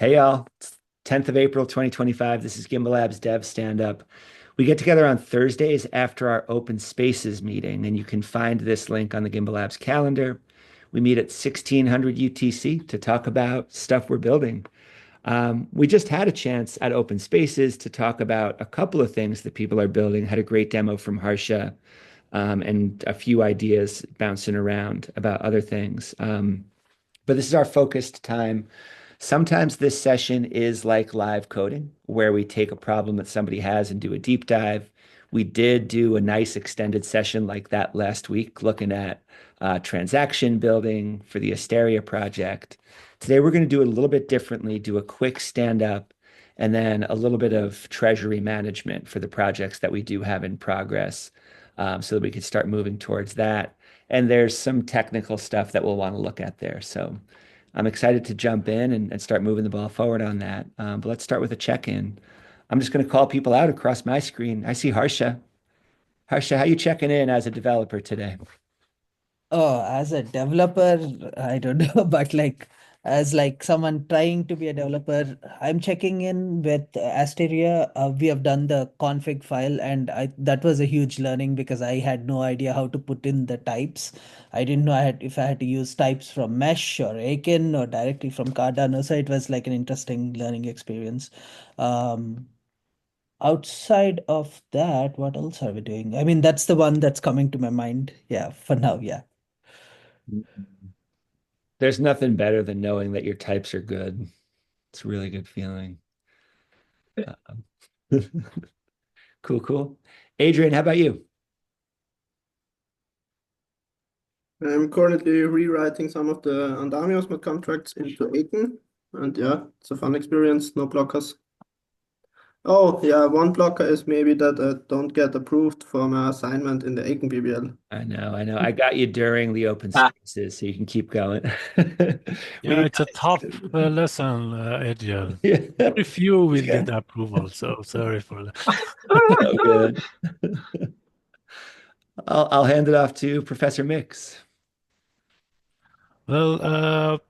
Hey y'all, it's 10th of April 2025. This is Gimbalabs Dev Standup. We get together on Thursdays after our open spaces meeting, and you can find this link on the Gimbalabs calendar. We meet at 1600 UTC to talk about stuff we're building. We just had a chance at open spaces to talk about a couple of things that people are building. Had a great demo from Harsha, and a few ideas bouncing around about other things. But this is our focused time. Sometimes this session is like live coding, where we take a problem that somebody has and do a deep dive. We did do a nice extended session like that last week, looking at transaction building for the Asteria project. Today, we're going to do it a little bit differently, do a quick stand up, and then a little bit of treasury management for the projects that we do have in progress, so that we could start moving towards that. And there's some technical stuff that we'll want to look at there. So I'm excited to jump in and start moving the ball forward on that. But let's start with a check-in. I'm just going to call people out across my screen. I see Harsha. Harsha, how you checking in as a developer today? Oh, as a developer, I don't know, but as someone trying to be a developer, I'm checking in with Asteria. We have done the config file, and I that was a huge learning because I had no idea how to put in the types. I didn't know if I had to use types from Mesh or Aiken or directly from Cardano. So it was like an interesting learning experience. Um, Outside of that, what else are we doing? I mean, that's the one that's coming to my mind. Yeah, for now, yeah. There's nothing better than knowing that your types are good. It's a really good feeling. Um, cool, cool. Adrian, how about you? I'm currently rewriting some of the Andamio smart contracts into Aiken, and yeah, it's a fun experience. No blockers. Oh, yeah, one blocker is maybe that I don't get approved for my assignment in the Aiken BBL. I know, I know. I got you during the open Ah. spaces, so you can keep going. We Yeah, need it's a tough lesson, Adrian. yeah, Very few will okay. get approval, so sorry for that. So good. I'll hand it off to Professor Mix. Well,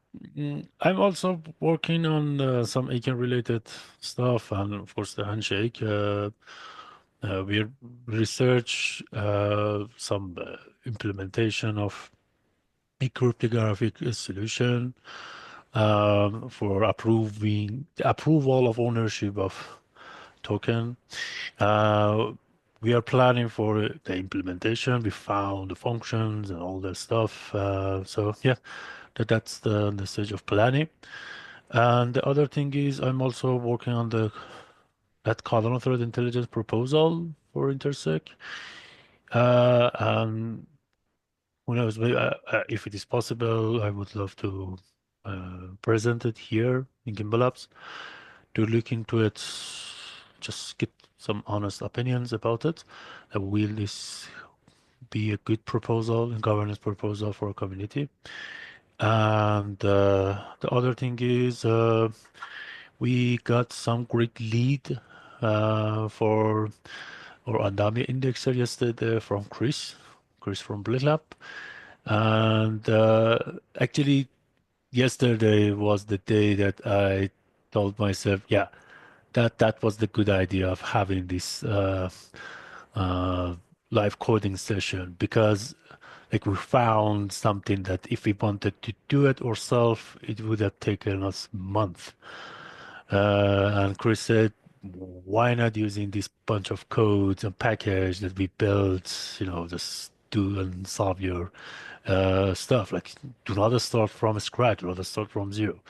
I'm also working on some Aiken related stuff, and of course the handshake. We research some implementation of a cryptographic solution for approving approval of ownership of token. Uh, we are planning for the implementation. We found the functions and all that stuff. So yeah, that's the stage of planning. And the other thing is I'm also working on the that Cardano threat intelligence proposal for Intersec. And who knows, maybe, if it is possible, I would love to present it here in Gimbalabs to look into it, just get some honest opinions about it. Will this be a good proposal, a governance proposal for a community? And the other thing is we got some great lead for our Andami indexer yesterday from Chris from BladeLab. And actually, yesterday was the day that I told myself, yeah, that was the good idea of having this uh, live coding session because like we found something that if we wanted to do it ourselves, it would have taken us months. And Chris said, why not using this bunch of codes and package that we built, just do and solve your stuff. Like, do not start from scratch, rather start from zero.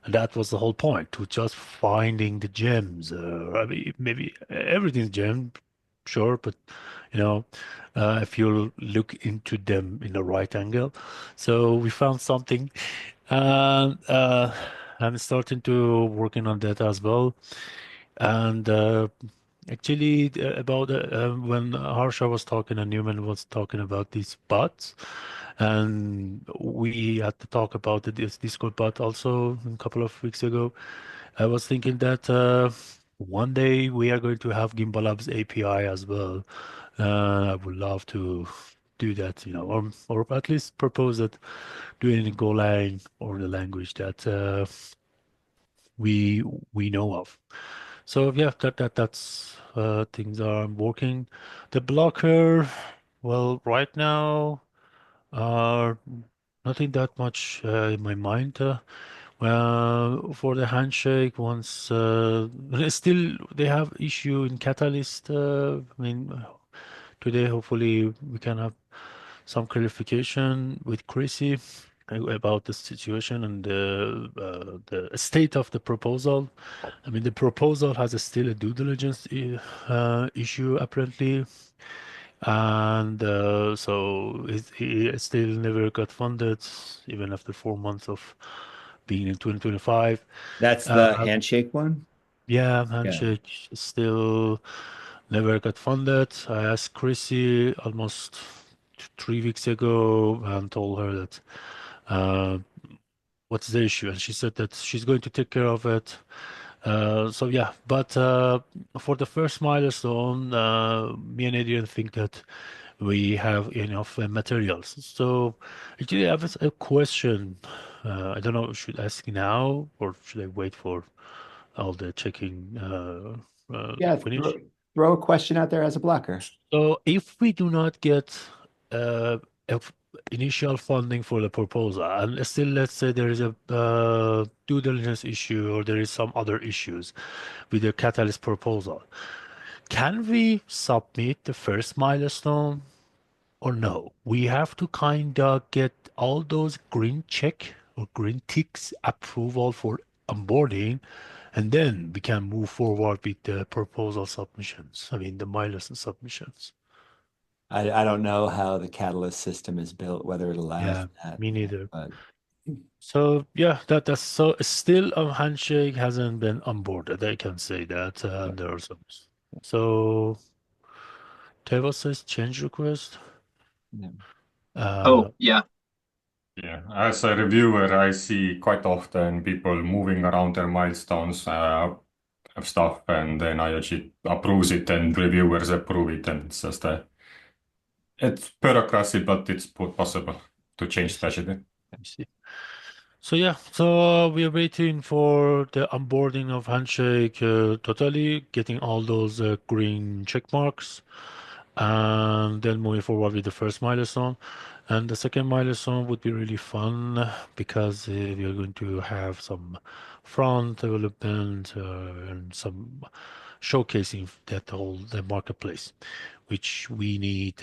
And that was the whole point, to just finding the gems. I mean, maybe everything's gem, sure, but you know, if you look into them in the right angle. So we found something, and I'm starting to working on that as well. And actually, about when Harsha was talking and Newman was talking about these bots, and we had to talk about this Discord bot also a couple of weeks ago. I was thinking that one day we are going to have Gimbalabs API as well. I would love to do that, or at least propose that doing it in Golang or the language that we know of. So yeah, that's things are working. The blocker, well, right now, uh, nothing that much in my mind. For the handshake, once still they have issue in Catalyst. I mean, today hopefully we can have some clarification with Chrissy about the situation and the state of the proposal. I mean, the proposal has still a due diligence issue apparently, and so it still never got funded, even after 4 months of being in 2025. That's the Uh, handshake one? yeah, Yeah. Handshake still never got funded. I asked Chrissy almost 3 weeks ago and told her that uh, what's the issue, and she said that she's going to take care of it. So yeah, but for the first milestone, me and Adrian think that we have enough materials. So actually, I have a question. I don't know, should I ask now or should I wait for all the checking to Yeah, finish? throw a question out there as a blocker. So if we do not get uh, initial funding for the proposal, and still let's say there is a due diligence issue or there is some other issues with the catalyst proposal, can we submit the first milestone or no? We have to kind of get all those green check or green ticks approval for onboarding, and then we can move forward with the proposal submissions. I mean, the milestone submissions. I don't know how the Catalyst system is built, whether it allows Yeah, that, me neither. but So yeah, that's so still a handshake hasn't been onboarded. I can say that. And there are some. So Teva says change request. yeah. Uh, Oh, yeah. Yeah, as a reviewer, I see quite often people moving around their milestones of stuff, and then IOG approves it, and reviewers approve it, and it's just it's bureaucracy, but it's possible to change strategy. Let me see. So yeah, so we are waiting for the onboarding of Handshake totally, getting all those green check marks, and then moving forward with the first milestone. And the second milestone would be really fun because we are going to have some front development and some showcasing that whole the marketplace, which we need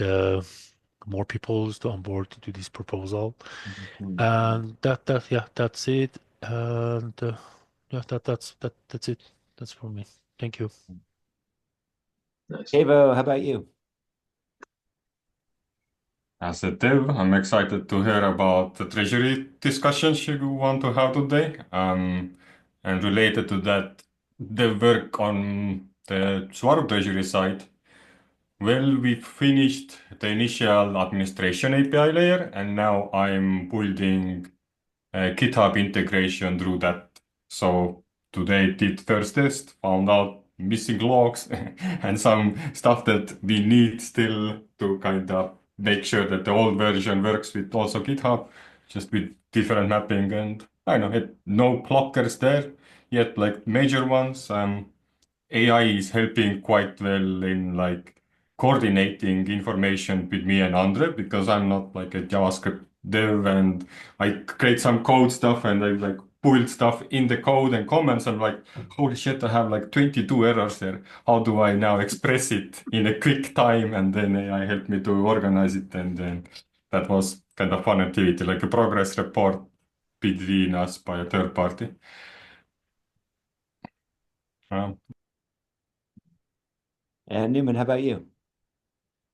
more people to onboard to this proposal. Mhm. And yeah, that's it. And yeah, that's it. That's for me. Thank you. Nice. Evo, how about you? As a dev, I'm excited to hear about the treasury discussions you want to have today. And related to that, the work on the Swarm treasury side. Well, we finished the initial administration API layer, and now I'm building GitHub integration through that. So today did first test, found out missing logs and some stuff that we need still to kind of make sure that the old version works with also GitHub, just with different mapping. And I know no blockers there yet, like major ones. AI is helping quite well in like coordinating information with me and Andre because I'm not like a JavaScript dev, and I create some code stuff and I like build stuff in the code and comments. I'm like, holy shit, I have like 22 errors there. How do I now express it in a quick time? And then AI helped me to organize it. And then that was kind of fun activity, like a progress report between us by a third party. Um, And Newman, how about you?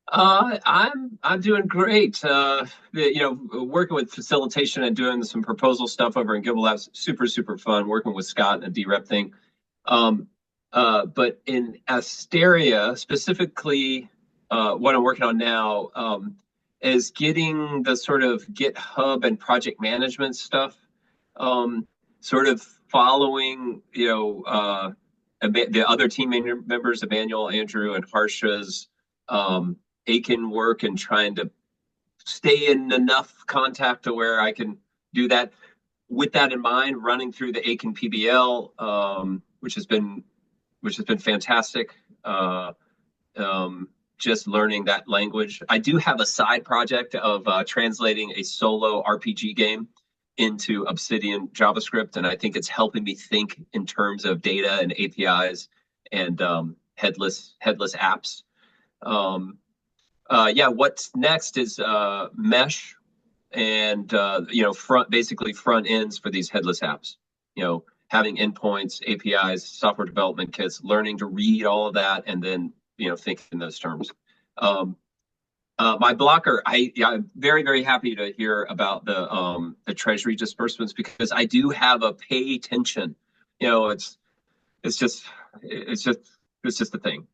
I'm doing great. Working with facilitation and doing some proposal stuff over in Gimbalabs, super fun. Working with Scott and a DREP thing. But in Asteria specifically, what I'm working on now is getting the sort of GitHub and project management stuff, sort of following, the other team members, Emmanuel, Andrew, and Harsha's Aiken work, and trying to stay in enough contact to where I can do that. with that in mind, running through the Aiken PBL, which has been fantastic. Just learning that language. I do have a side project of translating a solo RPG game into Obsidian JavaScript, and I think it's helping me think in terms of data and APIs and headless apps. Yeah, what's next is mesh and basically front ends for these headless apps. Having endpoints, APIs, software development kits, learning to read all of that, and then think in those terms. My blocker, I'm very, very happy to hear about the treasury disbursements, because I do have a pay attention. It's just a thing.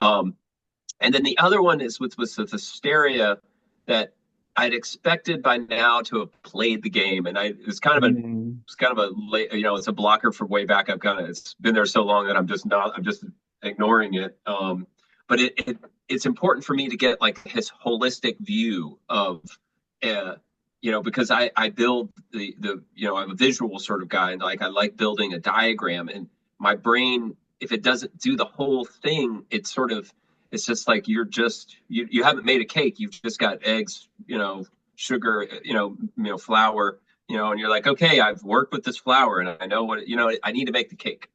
And then the other one is with the hysteria that I'd expected by now to have played the game, and it's kind of a late, it's a blocker from way back. It's been there so long that I'm just ignoring it. But it's important for me to get like his holistic view of, because I build I'm a visual sort of guy, and like I like building a diagram, and my brain, if it doesn't do the whole thing, it's just like you haven't made a cake. You've just got eggs, sugar, flour, and you're like, okay, I've worked with this flour and I know what, I need to make the cake.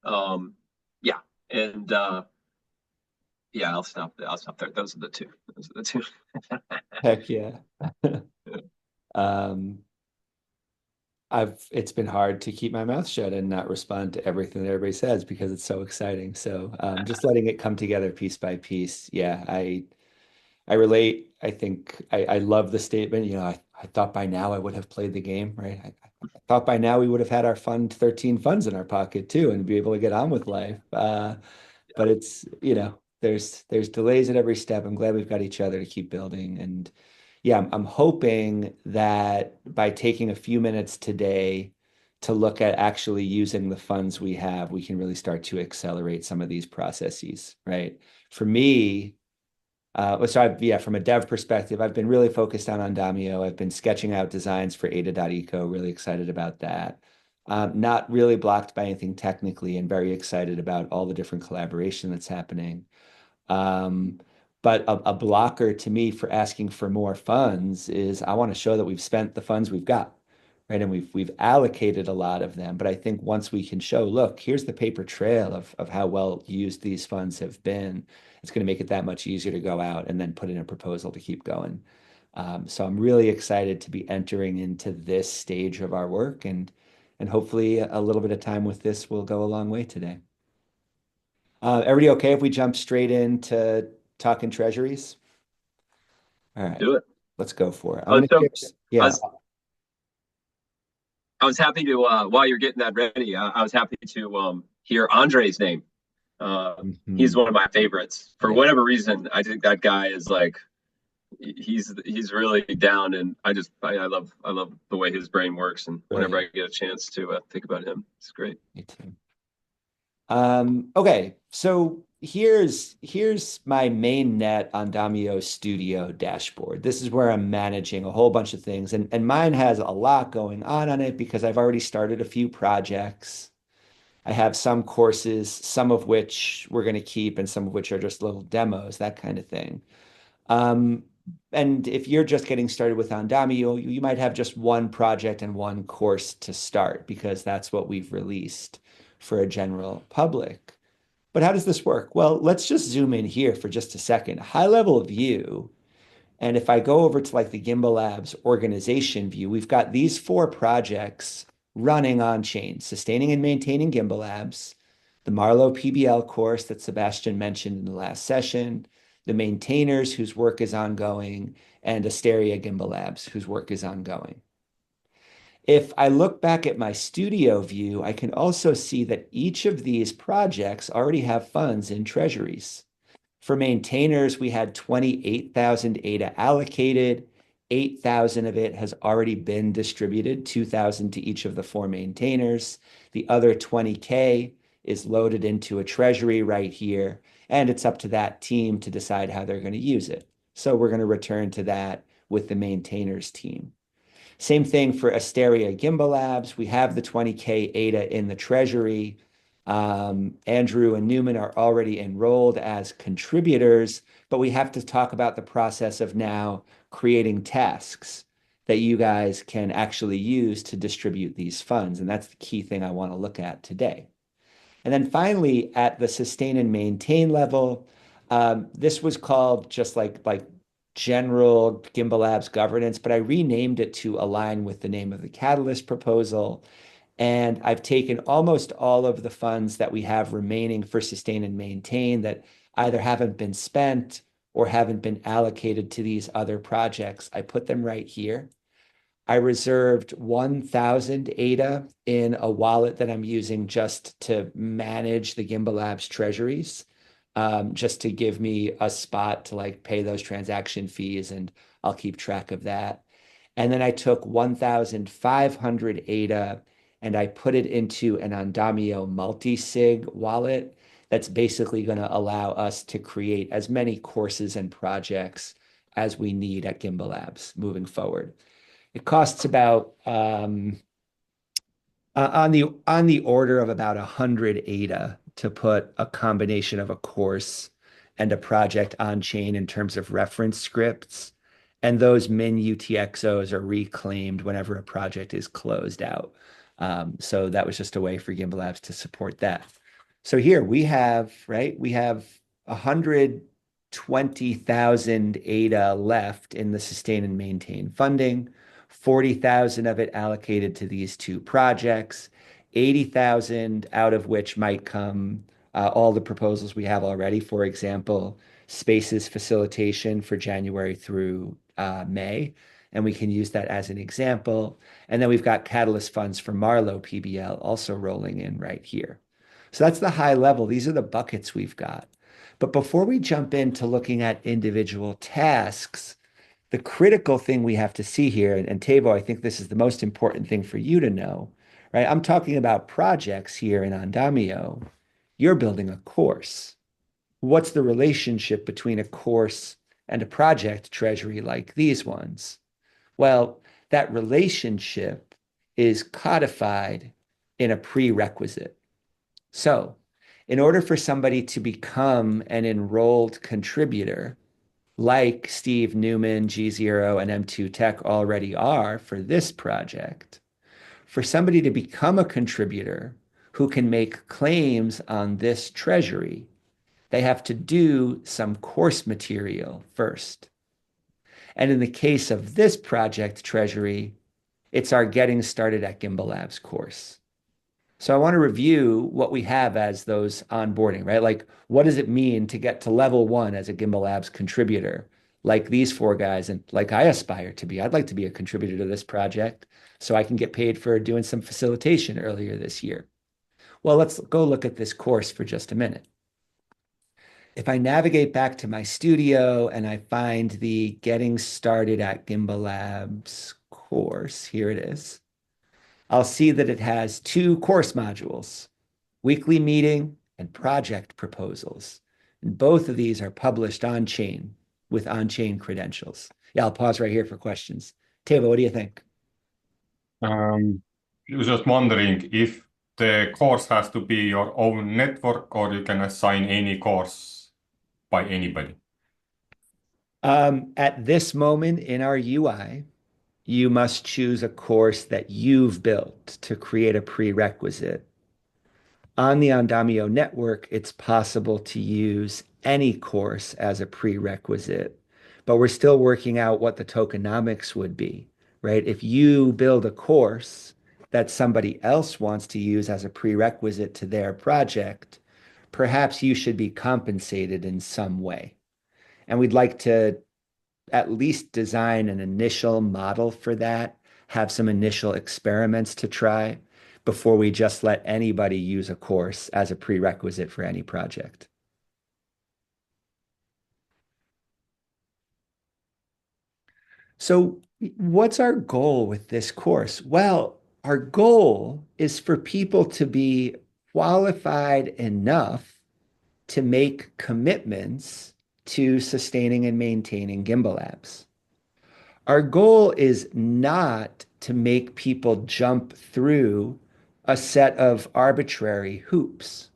Yeah. And, yeah, I'll stop there. Those are the two. Heck yeah. It's been hard to keep my mouth shut and not respond to everything that everybody says, because it's so exciting. So just letting it come together piece by piece. Yeah, I relate. I think I love the statement. I thought by now I would have played the game, right? I thought by now we would have had our 13 funds in our pocket too, and be able to get on with life. But it's, there's delays at every step. I'm glad we've got each other to keep building. And yeah, I'm hoping that by taking a few minutes today to look at actually using the funds we have, we can really start to accelerate some of these processes, right? For me, from a dev perspective, I've been really focused on Andamio. I've been sketching out designs for Ada.eco, really excited about that. Not really blocked by anything technically, and very excited about all the different collaboration that's happening. But a blocker to me for asking for more funds is I want to show that we've spent the funds we've got, right? And we've allocated a lot of them. But I think once we can show, look, here's the paper trail of how well used these funds have been, it's going to make it that much easier to go out and then put in a proposal to keep going. So I'm really excited to be entering into this stage of our work, and hopefully a little bit of time with this will go a long way today. Everybody okay if we jump straight into talking treasuries? All right, do it. Let's go for it. Yeah. I was happy to, while you're getting that ready, I was happy to hear Andre's name. He's one of my favorites. For whatever reason, I think that guy is like, he's really down, and I love the way his brain works, and whenever I get a chance to think about him, it's great. Me too. Okay, so here's my mainnet Andamio Studio dashboard. This is where I'm managing a whole bunch of things, and mine has a lot going on it because I've already started a few projects. I have some courses, some of which we're going to keep and some of which are just little demos, that kind of thing. And if you're just getting started with Andamio, you might have just one project and one course to start, because that's what we've released for a general public. But how does this work? Well, let's just zoom in here for just a second. High level view. And if I go over to like the Gimbalabs organization view, we've got these 4 projects running on chain: sustaining and maintaining Gimbalabs, the Marlowe PBL course that Sebastian mentioned in the last session, the maintainers whose work is ongoing, and Asteria Gimbalabs whose work is ongoing. If I look back at my studio view, I can also see that each of these projects already have funds in treasuries. For maintainers, we had 28,000 ADA allocated. 8,000 of it has already been distributed, 2,000 to each of the 4 maintainers. The other 20K is loaded into a treasury right here, and it's up to that team to decide how they're going to use it. So we're going to return to that with the maintainers team. Same thing for Asteria Gimbalabs. We have the 20K ADA in the treasury. Andrew and Newman are already enrolled as contributors, but we have to talk about the process of now creating tasks that you guys can actually use to distribute these funds. And that's the key thing I want to look at today. And then finally, at the sustain and maintain level, this was called just like general Gimbalabs governance, but I renamed it to align with the name of the Catalyst proposal. And I've taken almost all of the funds that we have remaining for sustain and maintain that either haven't been spent or haven't been allocated to these other projects. I put them right here. I reserved 1,000 ADA in a wallet that I'm using just to manage the Gimbalabs treasuries, just to give me a spot to like pay those transaction fees, and I'll keep track of that. And then I took 1,500 ADA and I put it into an Andamio multi-sig wallet that's basically going to allow us to create as many courses and projects as we need at Gimbalabs moving forward. It costs about on the order of about 100 ADA to put a combination of a course and a project on chain in terms of reference scripts. And those min UTXOs are reclaimed whenever a project is closed out. So that was just a way for Gimbalabs to support that. So here we have, right, we have 120,000 ADA left in the sustain and maintain funding. 40,000 of it allocated to these two projects, 80,000 out of which might come all the proposals we have already. For example, spaces facilitation for January through May, and we can use that as an example. And then we've got catalyst funds for Marlowe PBL also rolling in right here. So that's the high level. These are the buckets we've got. But before we jump into looking at individual tasks, the critical thing we have to see here, and Tavo, I think this is the most important thing for you to know, right? I'm talking about projects here in Andamio. You're building a course. What's the relationship between a course and a project treasury like these ones? Well, that relationship is codified in a prerequisite. So, in order for somebody to become an enrolled contributor, like Steve Newman, G0, and M2 Tech already are for this project, for somebody to become a contributor who can make claims on this treasury, they have to do some course material first. And in the case of this project treasury, it's our Getting Started at Gimbalabs course. So I want to review what we have as those onboarding, right? Like, what does it mean to get to level 1 as a Gimbalabs contributor, like these 4 guys, and like I aspire to be? I'd like to be a contributor to this project so I can get paid for doing some facilitation earlier this year. Well, let's go look at this course for just a minute. If I navigate back to my studio and I find the Getting Started at Gimbalabs course, here it is. I'll see that it has 2 course modules, weekly meeting and project proposals. And both of these are published on-chain with on-chain credentials. Yeah, I'll pause right here for questions. Tavo, what do you think? I was just wondering if the course has to be your own network or you can assign any course by anybody. At this moment in our UI, you must choose a course that you've built to create a prerequisite. On the Andamio network, it's possible to use any course as a prerequisite, but we're still working out what the tokenomics would be, right? If you build a course that somebody else wants to use as a prerequisite to their project, perhaps you should be compensated in some way. And we'd like to at least design an initial model for that, have some initial experiments to try before we just let anybody use a course as a prerequisite for any project. So what's our goal with this course? Well, our goal is for people to be qualified enough to make commitments to sustaining and maintaining Gimbalabs. Our goal is not to make people jump through a set of arbitrary hoops.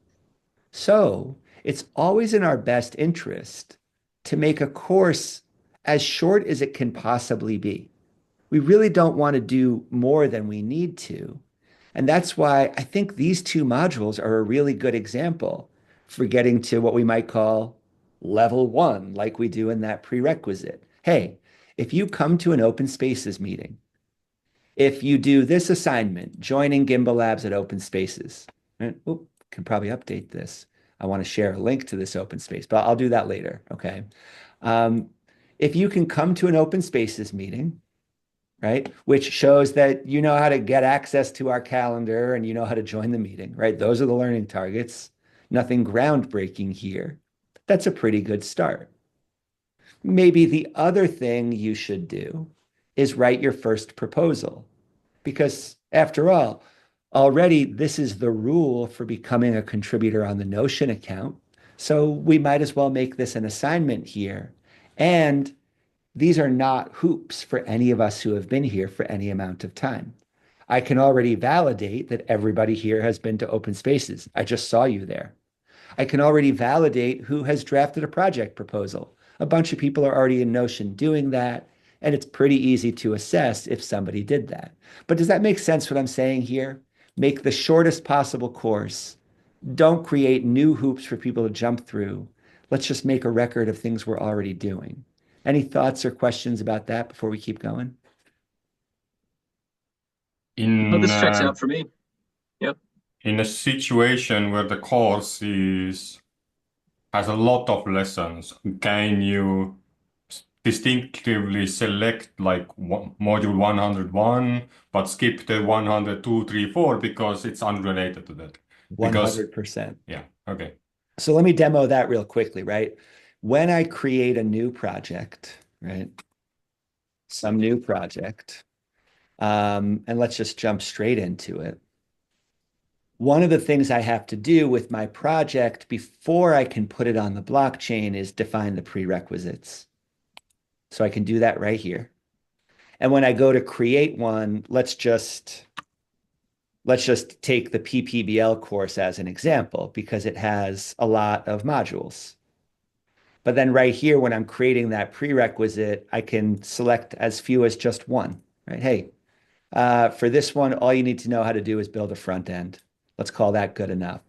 So it's always in our best interest to make a course as short as it can possibly be. We really don't want to do more than we need to. And that's why I think these two modules are a really good example for getting to what we might call level one, like we do in that prerequisite. Hey, if you come to an open spaces meeting, if you do this assignment, joining Gimbalabs at open spaces, right? Oop, can probably update this. I want to share a link to this open space, but I'll do that later. Okay. Um, if you can come to an open spaces meeting, right, which shows that you know how to get access to our calendar and you know how to join the meeting, right? Those are the learning targets. Nothing groundbreaking here. That's a pretty good start. Maybe the other thing you should do is write your first proposal. Because after all, already this is the rule for becoming a contributor on the Notion account. So we might as well make this an assignment here. And these are not hoops for any of us who have been here for any amount of time. I can already validate that everybody here has been to open spaces. I just saw you there. I can already validate who has drafted a project proposal. A bunch of people are already in Notion doing that, and it's pretty easy to assess if somebody did that. But does that make sense what I'm saying here? Make the shortest possible course. Don't create new hoops for people to jump through. Let's just make a record of things we're already doing. Any thoughts or questions about that before we keep going? Oh, In this checks out for me. Yep. in a situation where the course has a lot of lessons, can you distinctively select like module 101, but skip the 102, 3, 4 because it's unrelated to that? Because 100%. yeah, okay. So let me demo that real quickly, right? When I create a new project, right? Some new project, and let's just jump straight into it. One of the things I have to do with my project before I can put it on the blockchain is define the prerequisites. So I can do that right here. And when I go to create one, let's just take the PPBL course as an example because it has a lot of modules. But then right here, when I'm creating that prerequisite, I can select as few as just one, right? Hey, for this one, all you need to know how to do is build a front end. Let's call that good enough.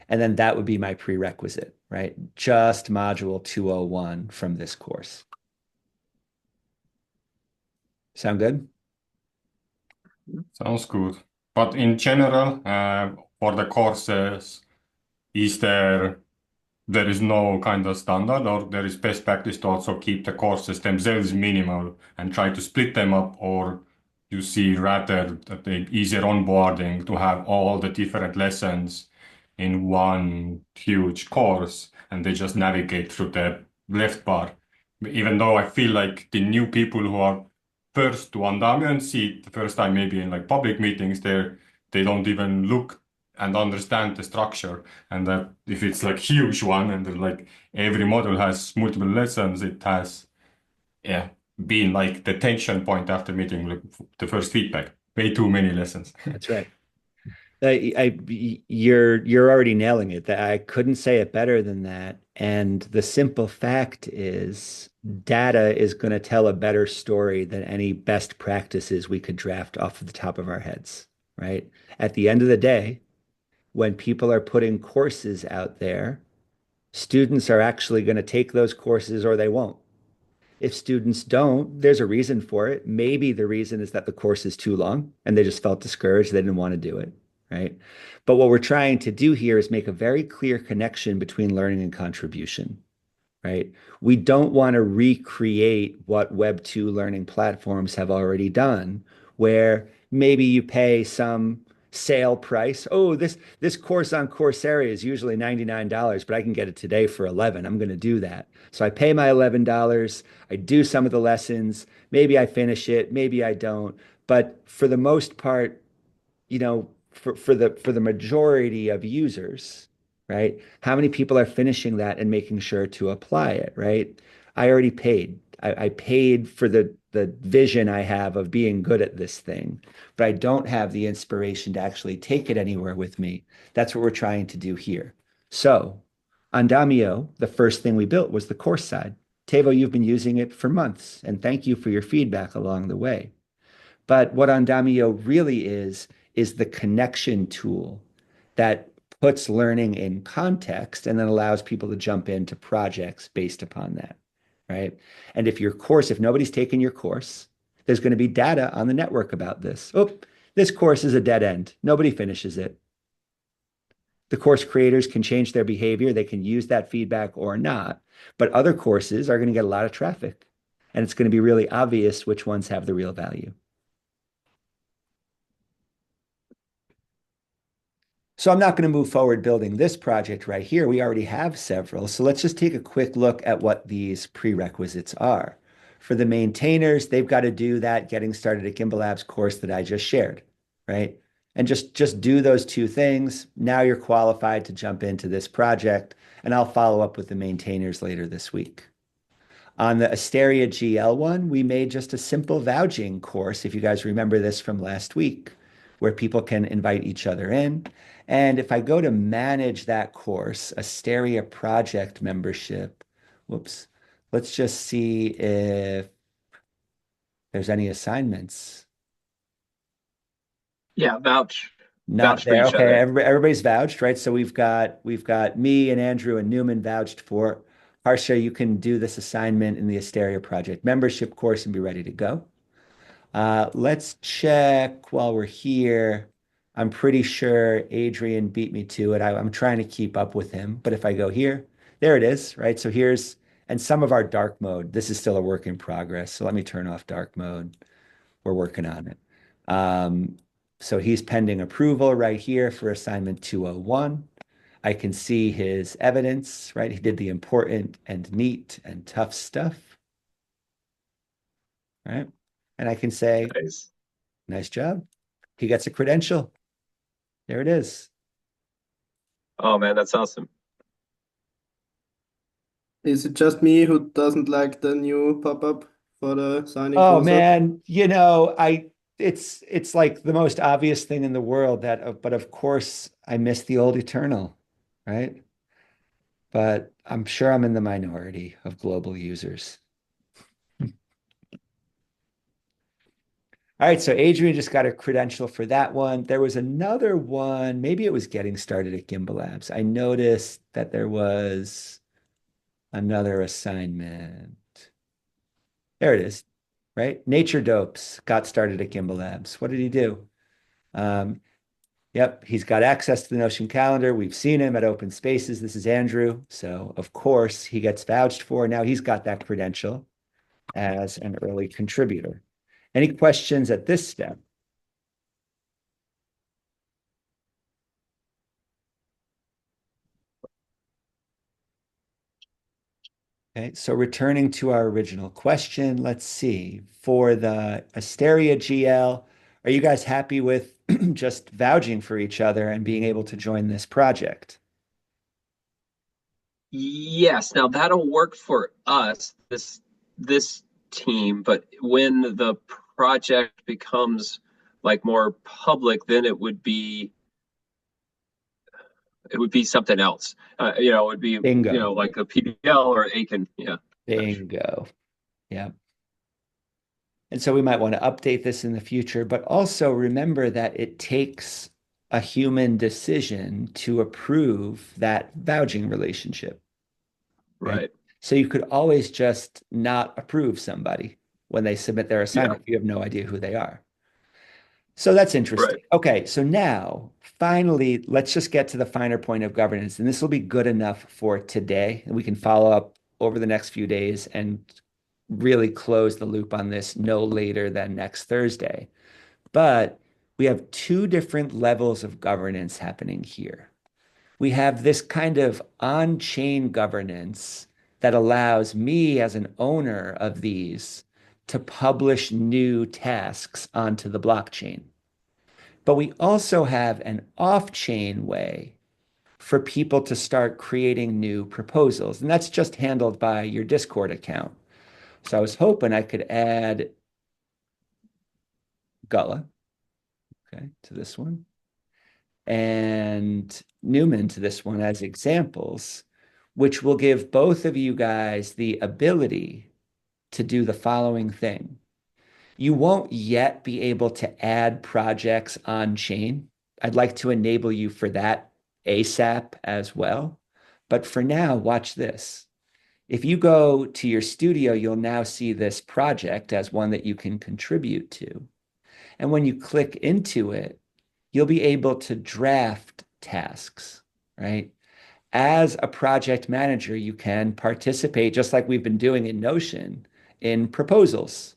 And then that would be my prerequisite, right? Just module 201 from this course. Sound good? Sounds good. But in general, for the courses, is there is no kind of standard, or there is best practice to also keep the courses themselves minimal and try to split them up, or you see rather that the easier onboarding to have all the different lessons in one huge course and they just navigate through the left bar. Even though I feel like the new people who are first to Andamio and see it the first time maybe in like public meetings, they don't even look and understand the structure. And that if it's like huge one and like every module has multiple lessons, it has yeah been like the tension point after meeting like the first feedback. Way too many lessons. That's right. You're already nailing it. That I couldn't say it better than that. And the simple fact is, data is going to tell a better story than any best practices we could draft off of the top of our heads, right? At the end of the day, when people are putting courses out there, students are actually going to take those courses or they won't. If students don't, there's a reason for it. Maybe the reason is that the course is too long and they just felt discouraged. They didn't want to do it, right? But what we're trying to do here is make a very clear connection between learning and contribution, right? We don't want to recreate what Web2 learning platforms have already done, where maybe you pay some sale price. Oh, this course on Coursera is usually $99, but I can get it today for 11. I'm going to do that. So I pay my $11. I do some of the lessons. Maybe I finish it, maybe I don't. But for the most part, for the majority of users, right? How many people are finishing that and making sure to apply it, right? I already paid. I paid for the vision I have of being good at this thing, but I don't have the inspiration to actually take it anywhere with me. That's what we're trying to do here. So on Damio, the first thing we built was the course side. Tevo, you've been using it for months, and thank you for your feedback along the way. But what Andamio really is the connection tool that puts learning in context and then allows people to jump into projects based upon that, right? And if nobody's taken your course, there's going to be data on the network about this. Oh, this course is a dead end. Nobody finishes it. The course creators can change their behavior. They can use that feedback or not. But other courses are going to get a lot of traffic. And it's going to be really obvious which ones have the real value. So I'm not going to move forward building this project right here. We already have several. So let's just take a quick look at what these prerequisites are. For the maintainers, they've got to do that getting started at Gimbalabs course that I just shared, right? And just do those two things. Now you're qualified to jump into this project, and I'll follow up with the maintainers later this week. On the Asteria GL one, we made just a simple vouching course, if you guys remember this from last week, where people can invite each other in. And if I go to manage that course, Asteria project membership, whoops, let's just see if there's any assignments. Yeah, vouch Not for there. each Okay, other. everybody's vouched, right? So we've got me and Andrew and Newman vouched for. Harsha, you can do this assignment in the Asteria project membership course and be ready to go. Let's check while we're here. I'm pretty sure Adrian beat me to it. I'm trying to keep up with him, but if I go here, there it is, right? So and some of our dark mode. This is still a work in progress. So let me turn off dark mode. We're working on it. Um, so he's pending approval right here for assignment 201. I can see his evidence, right? He did the important and neat and tough stuff, right? And I can say, Nice. nice job. He gets a credential. There it is. Oh man, that's awesome. Is it just me who doesn't like the new pop-up for the signing Oh process? man, it's like the most obvious thing in the world but of course I miss the old Eternal, right? But I'm sure I'm in the minority of global users. All right, so Adrian just got a credential for that one. There was another one, maybe it was getting started at Gimbalabs. I noticed that there was another assignment. There it is, right? Nature Dopes got started at Gimbalabs. What did he do? Um, yep, he's got access to the Notion calendar. We've seen him at Open Spaces. This is Andrew. So, of course, he gets vouched for. Now he's got that credential as an early contributor. Any questions at this step? Okay, so returning to our original question, let's see. For the Asteria GL, are you guys happy with just vouching for each other and being able to join this project? Yes, now that'll work for us, this team, but when the project becomes like more public, then it would be something else. It would be, Bingo. like a PDL or Aiken. Yeah. Bingo. Yeah. And so we might want to update this in the future, but also remember that it takes a human decision to approve that vouching relationship, right? Right. So you could always just not approve somebody when they submit their Yeah. assignment. You have no idea who they are. So that's interesting. Right. Okay, so now finally, let's just get to the finer point of governance. And this will be good enough for today. And we can follow up over the next few days and really close the loop on this no later than next Thursday. But we have two different levels of governance happening here. We have this kind of on-chain governance that allows me as an owner of these to publish new tasks onto the blockchain. But we also have an off-chain way for people to start creating new proposals. And that's just handled by your Discord account. So I was hoping I could add Gullah, okay, to this one, and Newman to this one as examples, which will give both of you guys the ability to do the following thing. You won't yet be able to add projects on chain. I'd like to enable you for that ASAP as well. But for now, watch this. If you go to your studio, you'll now see this project as one that you can contribute to. And when you click into it, you'll be able to draft tasks, right? As a project manager, you can participate, just like we've been doing in Notion, in proposals,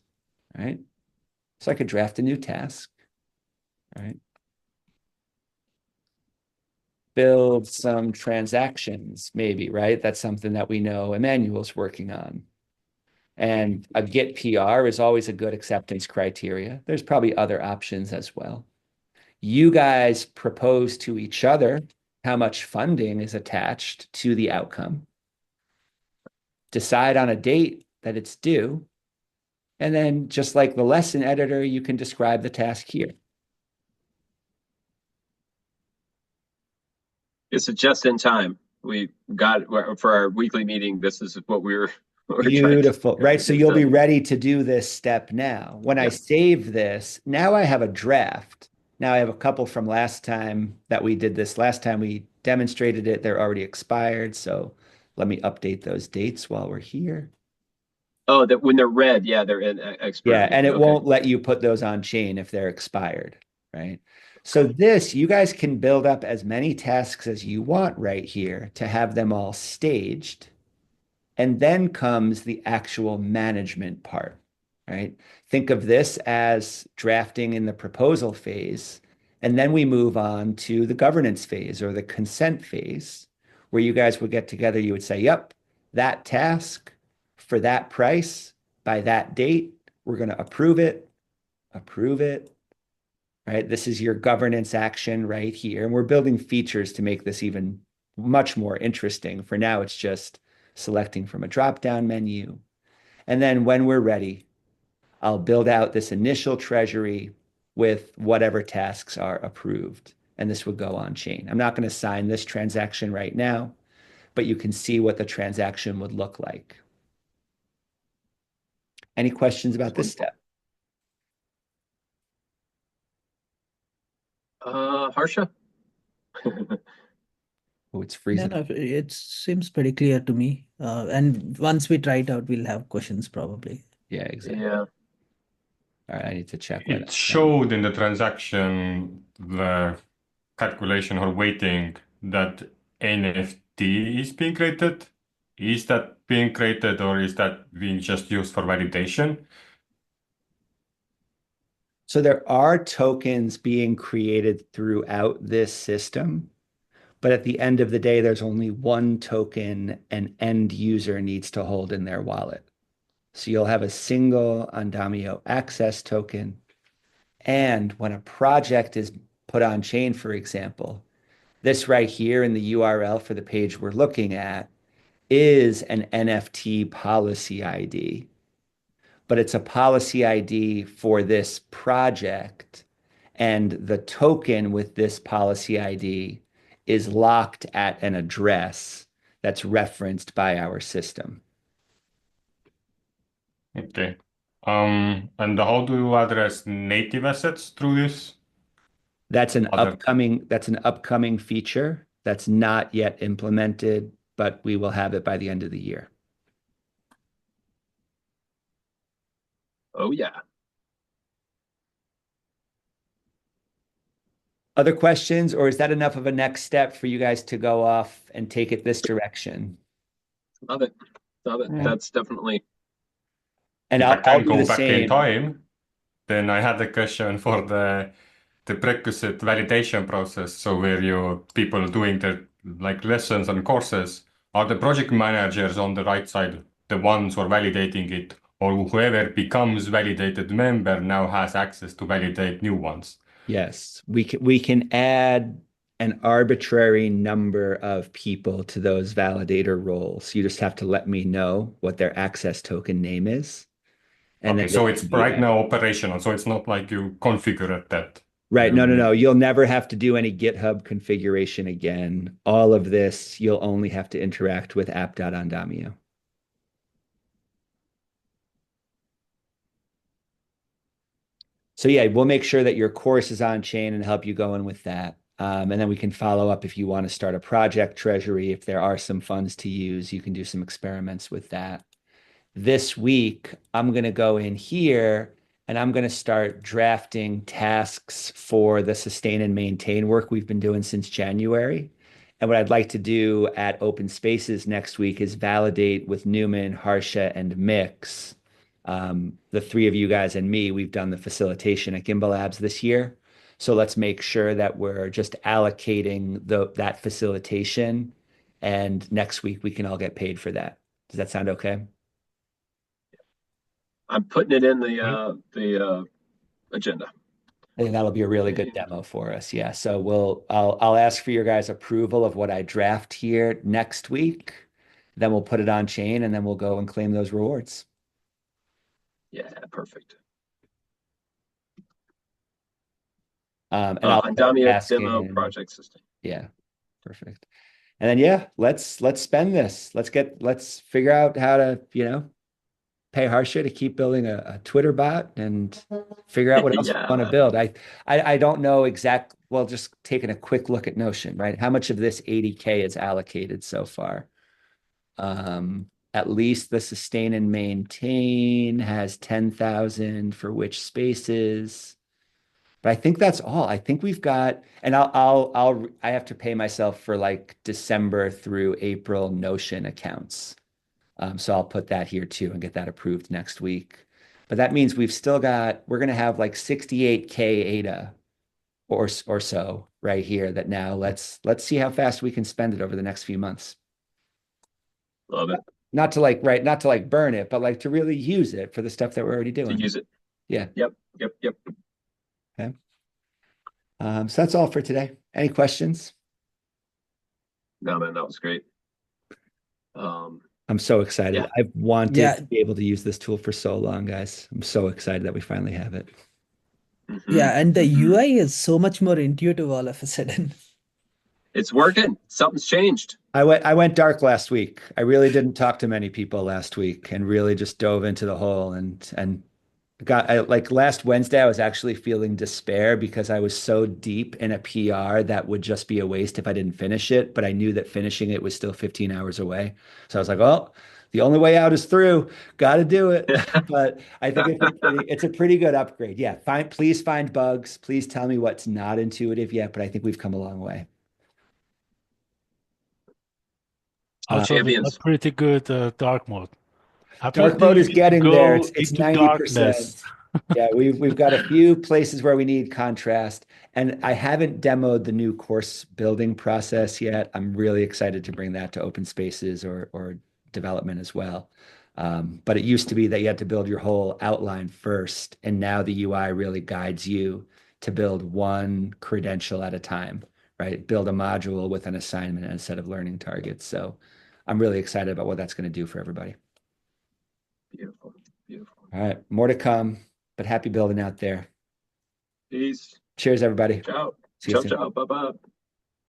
right? So I could draft a new task, right? Build some transactions, maybe, right? That's something that we know Emmanuel's working on. And a Git PR is always a good acceptance criteria. There's probably other options as well. You guys propose to each other how much funding is attached to the outcome. Decide on a date that it's due. And then just like the lesson editor, you can describe the task here. It's just in time. We got for our weekly meeting. This is what we're Beautiful, right? So you'll be done. ready to do this step now. When I Yep. save this, now I have a draft. Now I have a couple from last time that we did this. Last time we demonstrated it, they're already expired. So let me update those dates while we're here. Oh, that when they're red, yeah, they're in expired. Yeah, and it Okay. won't let you put those on chain if they're expired, right? So this, you guys can build up as many tasks as you want right here to have them all staged. And then comes the actual management part, right? Think of this as drafting in the proposal phase. And then we move on to the governance phase or the consent phase, where you guys would get together. You would say, yep, that task for that price by that date, we're going to approve it, right? This is your governance action right here. And we're building features to make this even much more interesting. For now, it's just selecting from a drop-down menu. And then when we're ready, I'll build out this initial treasury with whatever tasks are approved. And this would go on chain. I'm not going to sign this transaction right now, but you can see what the transaction would look like. Any questions about this step? Harsha? Oh, it's freezing. No, it seems pretty clear to me. And once we try it out, we'll have questions probably. Yeah, exactly. Yeah. All right, I need to check where It that's showed in the transaction the calculation or weighting that NFT is being created. Is that being created or is that being just used for validation? So there are tokens being created throughout this system, but at the end of the day, there's only one token an end user needs to hold in their wallet. So you'll have a single Andamio access token. And when a project is put on chain, for example, this right here in the URL for the page we're looking at is an NFT policy ID, but it's a policy ID for this project. And the token with this policy ID is locked at an address that's referenced by our system. Okay. And how do you address native assets through this? That's an Other- upcoming feature that's not yet implemented, but we will have it by the end of the year. Oh, yeah. Other questions, or is that enough of a next step for you guys to go off and take it this direction? Love it. Love it. Yeah. That's definitely. And If I I'll can do go the back in same. time, then I had a question for the prerequisite validation process. So where people doing the like lessons and courses, are the project managers on the right side, the ones who are validating it, or whoever becomes validated member now has access to validate new ones? Yes, we can add an arbitrary number of people to those validator roles. You just have to let me know what their access token name is. And Okay, then they so it's can be right there. now operational, so it's not like you configure it that Right. you No. need. You'll never have to do any GitHub configuration again. All of this, you'll only have to interact with app.andamio. So yeah, we'll make sure that your course is on chain and help you go in with that. And then we can follow up if you want to start a project treasury. If there are some funds to use, you can do some experiments with that. This week, I'm going to go in here and I'm going to start drafting tasks for the sustain and maintain work we've been doing since January. And what I'd like to do at Open Spaces next week is validate with Newman, Harsha, and Mix. The three of you guys and me, we've done the facilitation at Gimbalabs this year. So let's make sure that we're just allocating that facilitation. And next week, we can all get paid for that. Does that sound okay? I'm putting it in the agenda. I think that'll be a really good demo for us. Yeah. So I'll ask for your guys' approval of what I draft here next week. Then we'll put it on chain and then we'll go and claim those rewards. Yeah, perfect. And I'll start Andamio demo asking. project system. Yeah, perfect. And then yeah, let's spend this. Let's figure out how to, pay Harsha to keep building a Twitter bot and figure out what else we want to Yeah. build. I don't know well, just taking a quick look at Notion, right? How much of this 80K is allocated so far? At least the sustain and maintain has 10,000 for which spaces. But I think that's all. I think we've got, and I have to pay myself for like December through April Notion accounts. So I'll put that here too and get that approved next week. But that means we're going to have like 68K ADA or so right here that now let's see how fast we can spend it over the next few months. Love it. Not to like burn it, but like to really use it for the stuff that we're already To doing. use it. Yeah. Yep. Okay. So that's all for today. Any questions? No, man, that was great. I'm so excited. Yeah. I've wanted Yeah. to be able to use this tool for so long, guys. I'm so excited that we finally have it. Yeah, and the UI is so much more intuitive all of a sudden. It's working. Something's changed. I went dark last week. I really didn't talk to many people last week and really just dove into the hole and like last Wednesday, I was actually feeling despair because I was so deep in a PR that would just be a waste if I didn't finish it. But I knew that finishing it was still 15 hours away. So I was like, oh, the only way out is through. Got to do it. But I think it's a pretty good upgrade. Yeah. Please find bugs. Please tell me what's not intuitive yet. But I think we've come a long way. Also, we got Champions. pretty good dark mode. Dark mode is getting there. It's into 90%. darkness. Yeah, we've got a few places where we need contrast, and I haven't demoed the new course building process yet. I'm really excited to bring that to open spaces or development as well. But it used to be that you had to build your whole outline first, and now the UI really guides you to build one credential at a time, right? Build a module with an assignment and a set of learning targets. So I'm really excited about what that's going to do for everybody. Beautiful. Beautiful. All right, more to come, but happy building out there. Peace. Cheers, everybody. Ciao. See you Ciao, soon. ciao. Bye-bye.